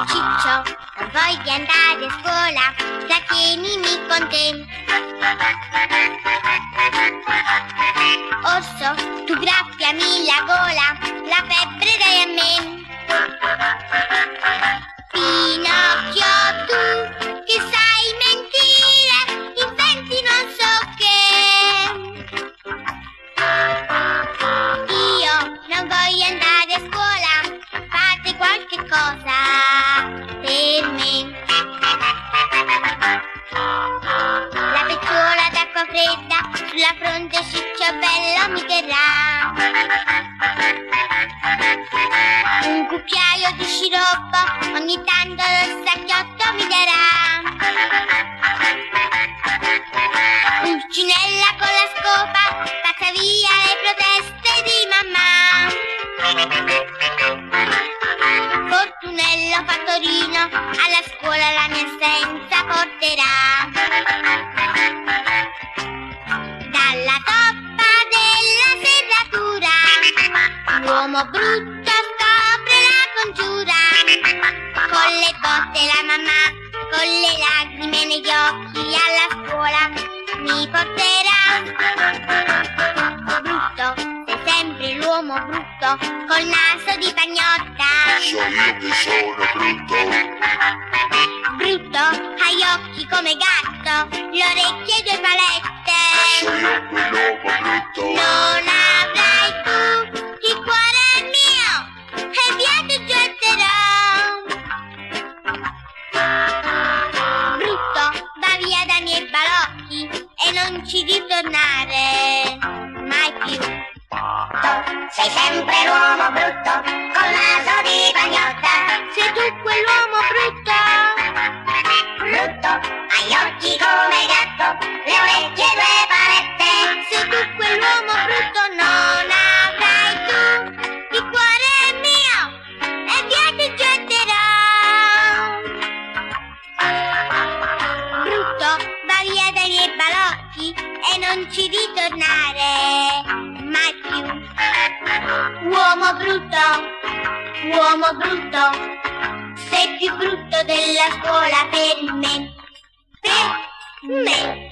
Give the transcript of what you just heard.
Ciccio, non voglio andare a scuola, trattienimi con te. Orso, tu graffiami la gola, la febbre dai a me. Pinocchio, tu che sai mentire, inventi non so che. Io non voglio andare a scuola, fate qualche cosa per me. La pecciola d'acqua fredda sulla fronte Ciccio bello mi terrà. Un cucchiaio di sciroppo ogni tanto lo sacchiotto mi darà. Pulcinella con la scopa spazza via le proteste di mamma. Fortunello Fattorino alla scuola la mia assenza porterà. Dalla toppa della serratura l'uomo brutto scopre la congiura. Con le botte la mamma, con le lacrime negli occhi alla scuola mi porterà. Brutto, sei sempre l'uomo brutto, col naso di pagnotta. So io che sono brutto. Brutto, hai occhi come gatto, le orecchie e due palette. So io quell'uomo brutto. Non avrai tu il cuore mio e via ti getterò. Brutto, va via dai miei balocchi e non ci ritornare mai più. Sei sempre l'uomo brutto, col naso di pagnotta. Sei tu quell'uomo brutto. Brutto, hai occhi come gatto, le orecchie e due palette. Sei tu quell'uomo brutto, non avrai tu il cuore mio e via ti getterò. Brutto, va via dai miei balocchi e non ci ritornare mai più. Uomo brutto, sei più brutto della scuola per me. Per me.